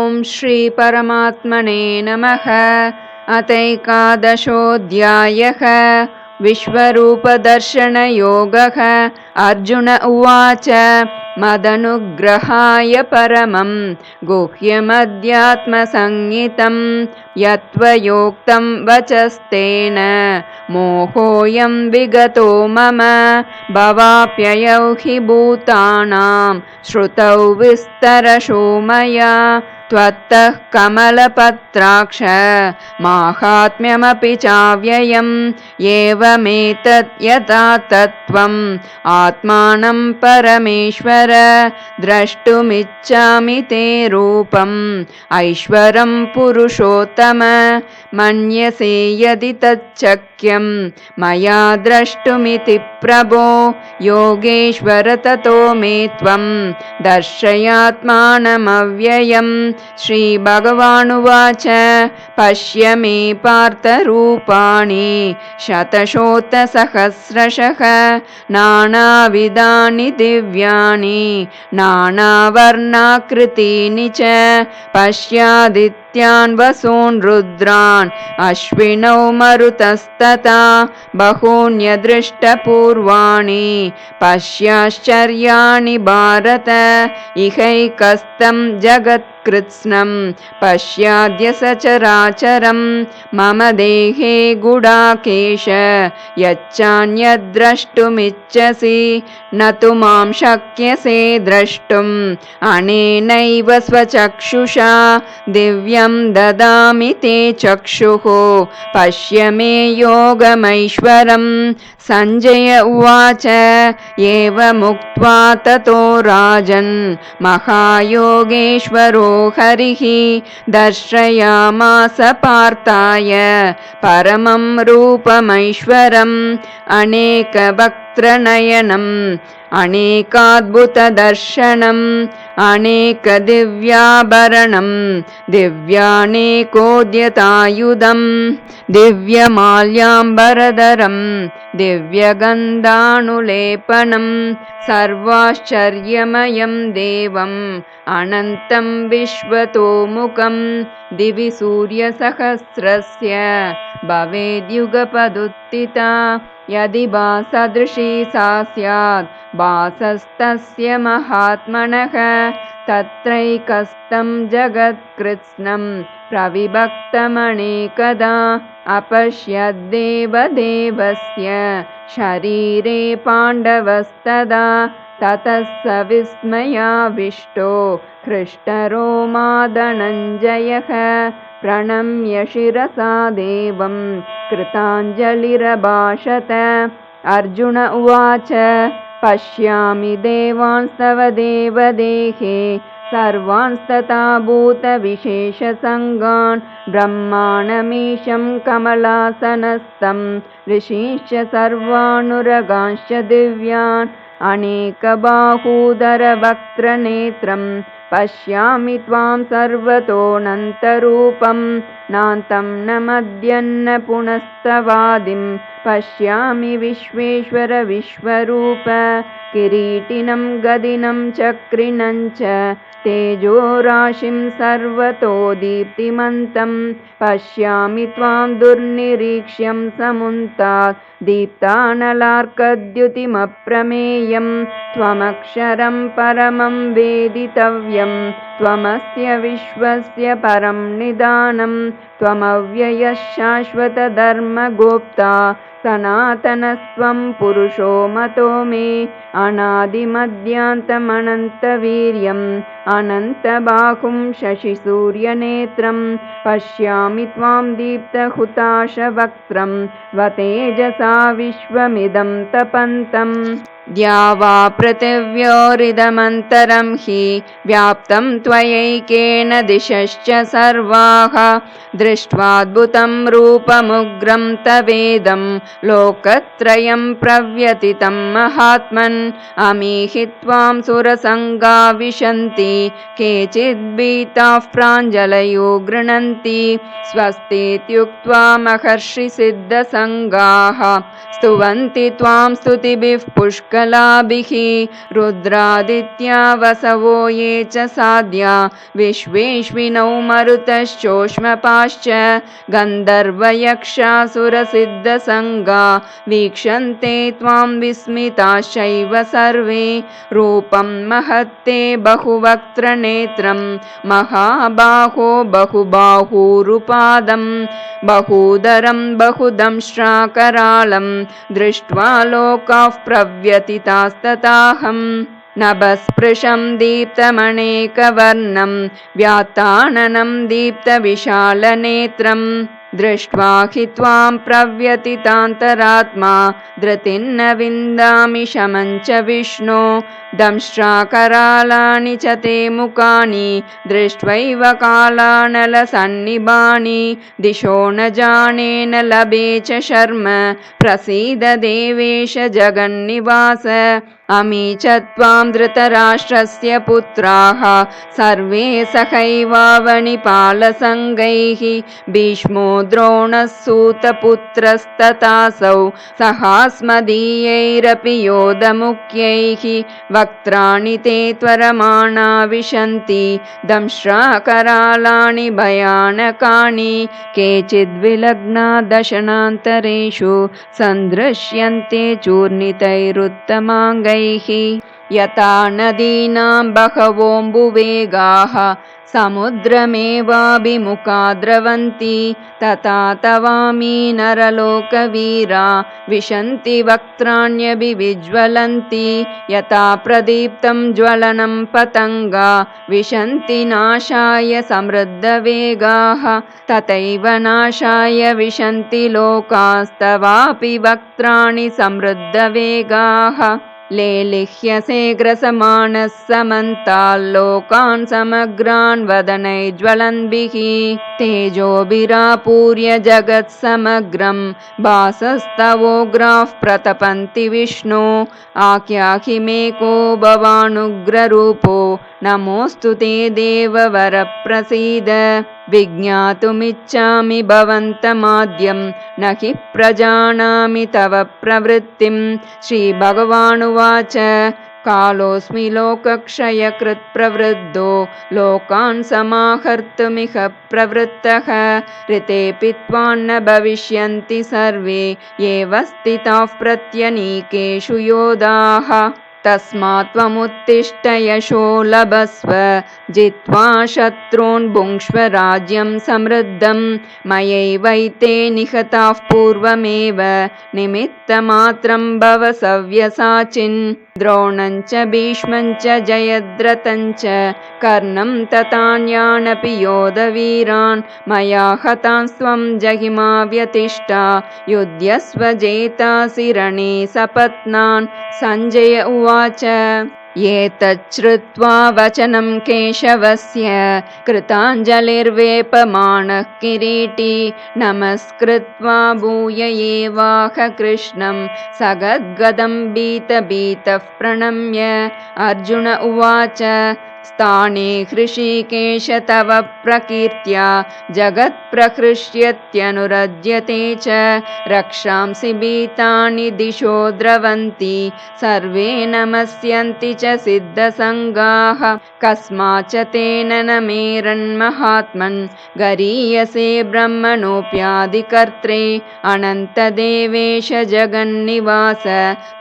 ॐ श्री परमात्मने नमः। अथैकादशोऽध्यायः। विश्वरूपदर्शनयोगः। अर्जुन उवाच मदनुग्रहाय परमं गुह्यमध्यात्मसंज्ञितं यत्त्वयोक्तं वचस्तेन मोहोऽयं विगतो मम। भवाप्ययौ हि भूतानां श्रुतौ विस्तरशो मया त्वत्तः कमलपत्राक्ष माहात्म्यमपि चाव्ययम् एवमेतत् यथा तत्त्वम् आत्मानं परमेश्वर द्रष्टुमिच्छामि ते रूपम् ऐश्वरं पुरुषोत्तम। मन्यसे यदि तच्छक्यं मया द्रष्टुमिति प्रभो योगेश्वर ततो मे त्वं दर्शयात्मानमव्ययम्। श्रीभगवानुवाच पश्य मे पार्थरूपाणि शतशोतसहस्रशः नानाविधानि दिव्यानि नानावर्णाकृतीनि च पश्यादित्यान् वसून् रुद्रान् अश्विनौ मरुतस्तथा बहून्यदृष्टपूर्वाणि पश्याश्चर्याणि भारत इहैकस्तं जगत्कृत्स्नं पश्याद्य सचराचरं मम देहे गुडाकेश यच्चान्यद्द्रष्टुमिच्छसि न तु मां शक्यसे द्रष्टुम् अनेनैव स्वचक्षुषा दिव्यं ददामि ते चक्षुः पश्य मे योगमैश्वरम्। सञ्जय उवाच एवमुक्त्वा ततो राजन् महायोगेश्वरो हरिः दर्शयामास पार्थाय परमं रूपमैश्वरम् अनेकवक्त्रनयनम् अनेकाद्भुतदर्शनम् अनेकदिव्याभरणं दिव्यानेकोद्यतायुधम् दिव्यमाल्याम्बरधरं दिव्यगन्धानुलेपनं सर्वाश्चर्यमयं देवम् अनन्तं विश्वतोमुखं दिवि सूर्यसहस्रस्य भवेद्युगपदुत्थिता यदि भासदृशी सा स्यात् भासस्तस्य महात्मनः तत्रैकस्तं जगत्कृत्स्नं प्रविभक्तमनेकदा अपश्यद्देवदेवस्य शरीरे पाण्डवस्तदा ततः स विस्मयाविष्टो हृष्टरोमा धनञ्जयः प्रणम्य शिरसा देवं कृताञ्जलिरभाषत। अर्जुन उवाच पश्यामि देवांस्तव देवदेहे सर्वांस्तथा भूतविशेषसङ्गान् ब्रह्माणमीशं कमलासनस्थं ऋषींश्च सर्वानुरगांश्च दिव्यान् अनेकबाहूदरवक्त्रनेत्रं पश्यामि त्वां सर्वतोऽनन्तरूपं नान्तं न मध्यं न पुनस्तवादिं पश्यामि विश्वेश्वर विश्वरूप किरीटिनं गदिनं चक्रिणं च तेजोराशिं सर्वतो दीप्तिमन्तं पश्यामि त्वां दुर्निरीक्ष्यं समुन्तात् दीप्तानलार्कद्युतिमप्रमेयं त्वमक्षरं परमं वेदितव्यं त्वमस्य विश्वस्य परं निदानं त्वमव्ययः शाश्वतधर्मगोप्ता सनातनस्त्वं पुरुषो मतो मे अनादिमध्यान्तमनन्तवीर्यम् अनन्तबाहुं शशिसूर्यनेत्रं पश्यामि त्वां दीप्तहुताशवक्त्रं स्वतेजसा विश्वमिदं तपन्तम् द्यावा पृथिव्योरिदमन्तरं हि व्याप्तं त्वयैकेन दिशश्च सर्वाः दृश्यन्ते दृष्ट्वाद्भुतं रूपमुग्रं तवेदं लोकत्रयं प्रव्यतितं महात्मन् अमीहि त्वां सुरसङ्गा विशन्ति केचिद्भीताः प्राञ्जलयो गृह्णन्ति स्वस्तीत्युक्त्वा महर्षिसिद्धसङ्गाः स्तुवन्ति त्वां स्तुतिभिः पुष्कलाभिः रुद्रादित्या वसवो ये च साध्या विश्वेश्विनौ मरुतश्चोष्मपाश्च गन्धर्वयक्षासुरसिद्धसङ्गा वीक्षन्ते त्वां विस्मिताश्चैव सर्वे रूपं महत्ते बहुवक्त्रनेत्रं महाबाहो बहुबाहूरुपादं बहूदरं बहुदंष्ट्राकरालं दृष्ट्वा लोकाः प्रव्यथितास्तथाहम् नभस्पृशं दीप्तमनेकवर्णं व्यात्ताननं दीप्तविशालनेत्रं दृष्ट्वा हि त्वां प्रव्यथितान्तरात्मा धृतिर्न विन्दामि शमं च विष्णो दंष्ट्राकरालानि च ते मुखानि दृष्ट्वैव कालानलसन्निभानि दिशो न जाने न लभे च शर्म प्रसीद देवेश जगन्निवास अमी च त्वां धृतराष्ट्रस्य पुत्राः सर्वे सहैवावनिपालसङ्गैः भीष्मो द्रोणः सूतपुत्रस्तथासौ सहास्मदीयैरपि योधमुख्यैः वक्त्राणि ते त्वरमाणा विशन्ति दंष्ट्राकरालानि भयानकानि केचिद्विलग्ना दशनान्तरेषु सन्दृश्यन्ते चूर्णितैरुत्तमाङ्गैः यथा नदीनां बहवोऽम्बुवेगाः समुद्रमेवाभिमुखा द्रवन्ति तथा तवामी नरलोकवीरा विशन्ति वक्त्राण्यभिविज्वलन्ति यथा प्रदीप्तं ज्वलनं पतङ्गा विशन्ति नाशाय समृद्धवेगाः तथैव नाशाय विशन्ति लोकास्तवापि वक्त्राणि समृद्धवेगाः लेलिह्यसे ग्रसमानः समन्ताल्लोकान् समग्रान् वदनैज्ज्वलन्भिः तेजोभिरापूर्य जगत्समग्रं भासस्तवोग्राः प्रतपन्ति विष्णो आख्याहि मे को भवानुग्ररूपो नमोऽस्तु ते देववरप्रसीद विज्ञातुमिच्छामि भवन्तमाद्यं न हि प्रजानामि तव प्रवृत्तिं श्रीभगवानुवाच कालोऽस्मि लोकक्षयकृत् प्रवृद्धो लोकान् समाहर्तुमिह प्रवृत्तः ऋतेऽपि त्वान्न भविष्यन्ति सर्वे एव स्थिताः प्रत्यनीकेषु योधाः तस्मात् त्वमुत्तिष्ठ यशो लभस्व जित्वा शत्रून् भुङ्क्ष्व राज्यं समृद्धं मयैवैते निहताः पूर्वमेव निमित्तमात्रं भव सव्यसाचिन् द्रोणं च भीष्मं च जयद्रथं च कर्णं तथान्यानपि योधवीरान् मया हतांस्त्वं जहिमा व्यतिष्ठा युध्यस्व जेतासि रणे सपत्नान् सञ्जय उवाच एतच्छ्रुत्वा वचनं केशवस्य कृताञ्जलिर्वेपमानः किरीटी नमस्कृत्वा भूय एवाह कृष्णं सगद्गदं भीतः प्रणम्य अर्जुन उवाच स्थाने हृषीकेश तव प्रकीर्त्या जगत्प्रहृष्यत्यनुरज्यते च रक्षांसि भीतानि दिशो द्रवन्ति सर्वे नमस्यन्ति च सिद्धसङ्गाः कस्माच्च तेन न मेरन्महात्मन् गरीयसे ब्रह्मणोऽप्यादिकर्त्रे अनन्तदेवेश जगन्निवास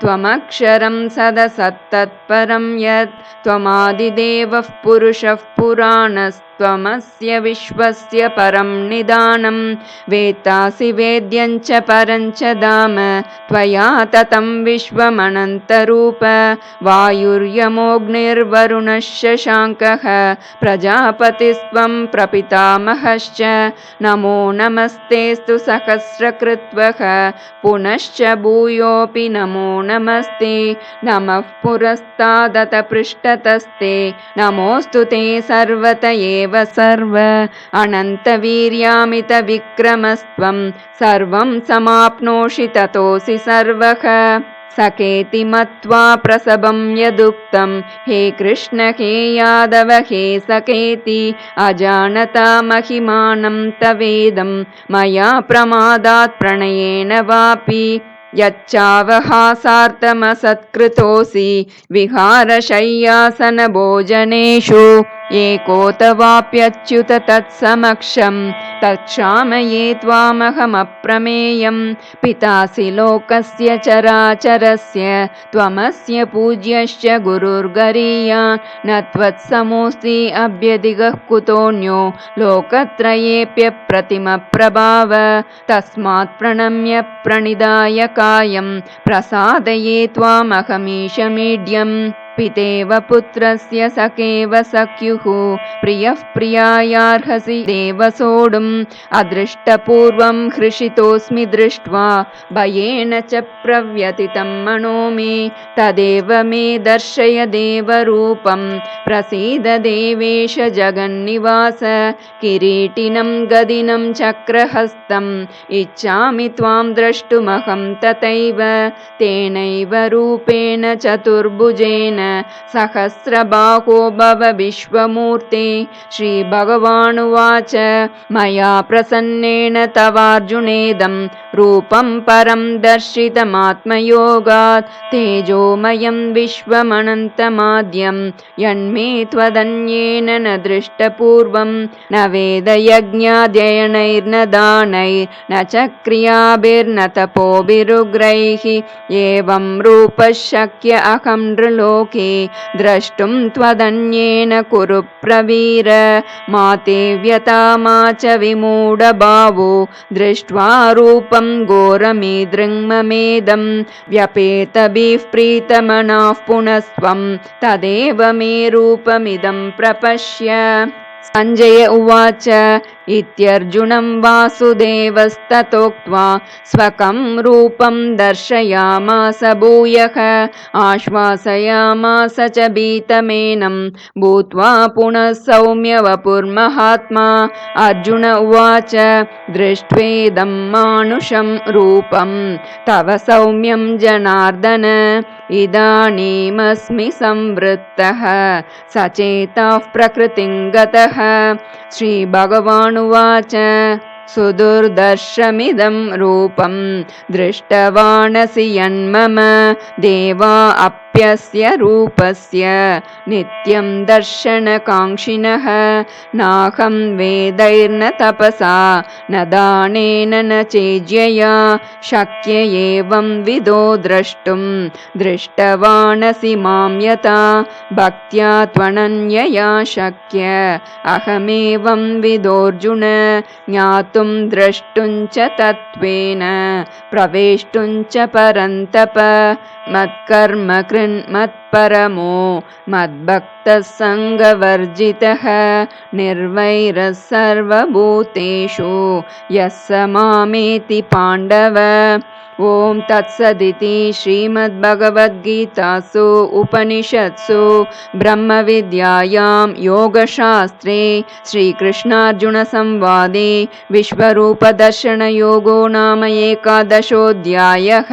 त्वमक्षरं सदसत्तत्परं यत् त्वमादिदेव पुरुषः पुराणस्त्वमस्य विश्वस्य परं निदानं वेत्तासि वेद्यं च परं च धाम त्वया ततं विश्वमनन्तरूप वायुर्यमोऽग्निर्वरुणश्च शाङ्कः प्रजापतिस्त्वं प्रपितामहश्च नमो नमस्तेऽस्तु सहस्रकृत्वः पुनश्च भूयोऽपि नमो नमस्ते नमः पुरस्तादत पृष्ठतस्ते नमोऽस्तु ते सर्वत एव सर्व अनन्तवीर्यामितविक्रमस्त्वं सर्वं समाप्नोषि ततोऽसि सर्वः सखेति मत्वा प्रसभं यदुक्तं हे कृष्ण हे यादव हे सखेति अजानता महिमानं तवेदं मया प्रमादात् प्रणयेन वापि यच्चावहासार्थमसत्कृतोऽसि विहारशय्यासनभोजनेषु एकोतवाप्यच्युत तत्समक्षं तत्क्षामये त्वामहमप्रमेयं पितासि लोकस्य चराचरस्य त्वमस्य पूज्यश्च गुरुर्गरीयान् न त्वत्समोऽस्ति अभ्यधिकः कुतोऽन्यो लोकत्रयेऽप्यप्रतिमप्रभाव तस्मात् प्रणम्य प्रणिधाय कायं प्रसादये त्वामहमीशमीड्यम् पितेव पुत्रस्य सखेव सख्युः प्रियः प्रियायार्हसि देव सोढुम् अदृष्टपूर्वं हृषितोऽस्मि दृष्ट्वा भयेन च प्रव्यथितं मनो मे तदेव मे दर्शय देवरूपं प्रसीद देवेश जगन्निवास किरीटिनं गदिनं चक्रहस्तम् इच्छामि त्वां द्रष्टुमहं तथैव तेनैव रूपेण चतुर्भुजेन सहस्रबाहो भव विश्वमूर्ते श्रीभगवानुवाच मया प्रसन्नेन तवार्जुनेदं रूपं परं दर्शितमात्मयोगात् तेजोमयं विश्वमनन्तमाद्यं यन्मे त्वदन्येन न दृष्टपूर्वं न वेदयज्ञाध्ययनैर्न दानैर्न च क्रियाभिर्न तपोभिरुग्रैः एवं रूपः शक्य अहं नृलोके द्रष्टुं त्वदन्येन कुरु प्रवीर मा ते व्यथा मा च विमूढभावो दृष्ट्वा रूपं घोरमीदृङ्ममेदं व्यपेतभिः प्रीतमनाः पुनस्त्वं तदेव मे रूपमिदं प्रपश्य सञ्जय उवाच इत्यर्जुनं वासुदेवस्ततोक्त्वा स्वकं रूपं दर्शयामास भूयः आश्वासयामास च भीतमेनं भूत्वा पुनः सौम्य वपुर्महात्मा अर्जुन उवाच दृष्ट्वेदं मानुषं रूपं तव सौम्यं जनार्दन इदानीमस्मि संवृत्तः सचेतः प्रकृतिं गतः श्रीभगवानुवाच सुदुर्दर्शमिदं रूपं दृष्टवानसि यन्मम देवा अप्यस्य रूपस्य नित्यं दर्शनकाङ्क्षिणः नाहं वेदैर्न तपसा न दानेन न चेज्यया शक्य एवं विदो द्रष्टुं दृष्टवानसि मां यथा भक्त्या त्वनन्यया शक्य अहमेवं विदोऽर्जुन ज्ञातुं द्रष्टुं च तत्त्वेन प्रवेष्टुं च परन्तप मत्कर्म कृन्मत्परमो मद्भक्तः सङ्गवर्जितः निर्वैरः सर्वभूतेषु यः स मामेति पाण्डव। ओम तत्सदिति श्रीमद्भगवद्गीतासु उपनिषत्सु ब्रह्मविद्यायां योगशास्त्रे श्रीकृष्णार्जुनसंवादे विश्वरूपदर्शनयोगो नाम एकादशोऽध्यायः।